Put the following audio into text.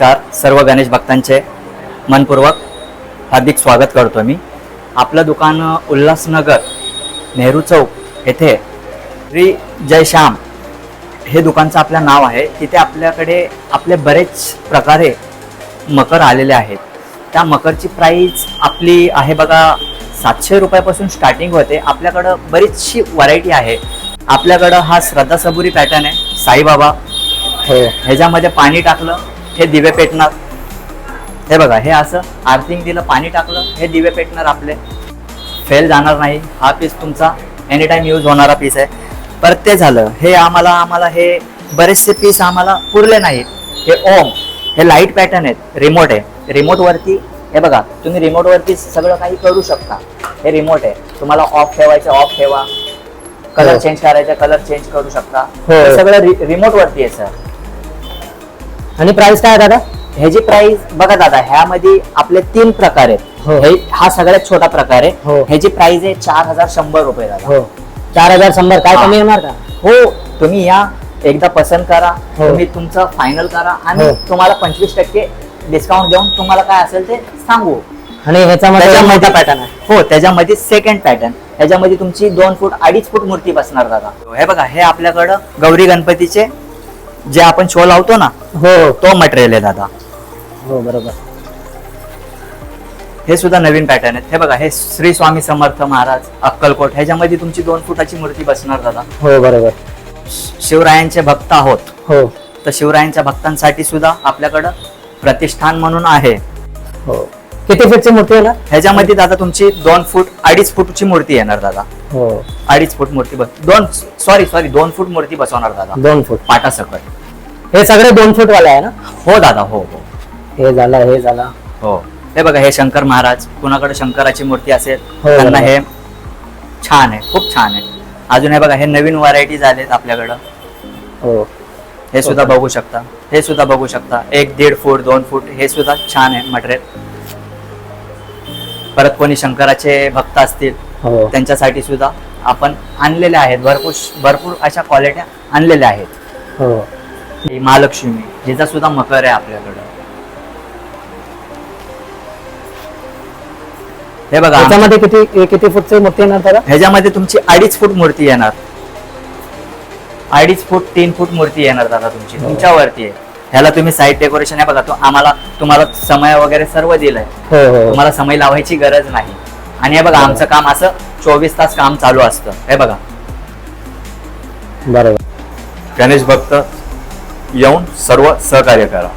नमस्कार सर्व गणेश भक्तांचे मनपूर्वक हार्दिक स्वागत करतो मी। आपलं दुकान उल्हासनगर नेहरू चौक येथे श्री जय श्याम हे दुकानचं आपलं नाव आहे। तिथे आपल्याकडे आपले बरेच प्रकारे मकर आलेले आहेत। त्या मकरची प्राइस आपली आहे बघा 700 रुपयापासून स्टार्टिंग होते। आपल्याकडं बरीचशी व्हरायटी आहे। आपल्याकडं हा श्रद्धा सबुरी पॅटर्न आहे, साईबाबा हो, ह्याच्यामध्ये पाणी टाकलं हे दिवे पेटणार। हे बघा, हे असं आर्थिंग दिलं, पाणी टाकलं हे दिवे पेटणार, आपले फेल जाणार नाही। हा पीस तुमचा एनी टाइम यूज होणारा पीस आहे। परत ते झालं, हे आम्हाला हे बरेचसे पीस आम्हाला पुरले नाहीत। हे ओम, हे लाईट पॅटर्न आहेत, रिमोट आहे। रिमोट वरती हे बघा, तुम्ही रिमोट वरती सगळं काही करू शकता। हे रिमोट आहे, तुम्हाला ऑफ ठेवायचं ऑफ ठेवा, कलर चेंज करायचा कलर चेंज करू शकता। हे सगळं रिमोट वरती आहे सर। आणि प्राइस काय दादा? ह्याची प्राइस बघा दादा, ह्यामध्ये आपले 3 प्रकार आहेत। हा सगळ्यात छोटा प्रकार आहे। ह्याची प्राइस आहे 4100 रुपये दादा। हो, 4100 काय कमी होणार का? हो, तुम्ही या एकदा पसंत करा, तुम्ही तुमचं फायनल करा आणि तुम्हाला 25% डिस्काउंट देऊन तुम्हाला काय असेल ते सांगू। आणि ह्याच्यामध्ये मोठा पॅटर्न आहे। हो, त्याच्यामध्ये सेकंड पॅटर्न, ह्याच्यामध्ये तुमची 2 फूट 2.5 फूट मूर्ती बसणार दादा। हे बघा, हे आपल्याकडं गौरी गणपतीचे जे आपण शो लावतो ना, हो तो मटेरियल आहे दादा। हो बरोबर। हे सुद्धा नवीन पॅटर्न आहेत। हे बघा, हे श्री स्वामी समर्थ महाराज अक्कलकोट, ह्याच्यामध्ये तुमची 2 फुटाची मूर्ती बसणार दादा। हो बरोबर। शिवरायांचे भक्त आहोत, हो, तर शिवरायांच्या भक्तांसाठी सुद्धा आपल्याकडं प्रतिष्ठान म्हणून आहे। हो, किती फूटची मूर्ती आहे ना ह्याच्यामध्ये दादा तुमची 2 फूट 2.5 फूटची मूर्ती येणार दादा। हो, 2.5 फूट मूर्ती 2 फूट मूर्ती बसवणार दादा, 2 फूट पाटासकट। हे सगळे 2 फूट वाले आहे ना? हो दादा, हो हो हे झाला हो। हे बघा, हे शंकर महाराज, कुणाकडे शंकराची मूर्ती असेल त्यांना हे छान आहे, खूप छान आहे। अजून हे बघा, हे नवीन व्हरायटीज आलेत आपल्याकडं। हो, हे सुद्धा बघू शकता, हे सुद्धा बघू शकता। 1-1.5 फूट 2 फूट हे सुद्धा छान आहे मटेरियल। परत कोणी शंकराचे भक्त असतील त्यांच्यासाठी सुद्धा आपण आणलेले आहेत, भरपूर अशा क्वालिट्या आणलेल्या आहेत। हो, ही महालक्ष्मी, जिचा सुद्धा मकर आहे आपल्याकडं। हे बघा, ह्याच्यामध्ये किती फूटची मूर्ती येणार त्याला? ह्याच्यामध्ये तुमची 2.5 फूट मूर्ती येणार, 2.5 फूट 3 फूट मूर्ती येणार दादा तुमची, तुमच्यावरती आहे। ह्याला तुम्ही साईड डेकोरेशन आहे बघा, तो तुम्हाला समय वगैरे सर्व दिलंय। तुम्हाला समय लावायची गरज नाही। आणि हे बघा, आमचं काम असं 24 तास काम चालू असतं। हे बघा, बरोबर। गणेश भक्त येऊन सर्व सहकार्य करा।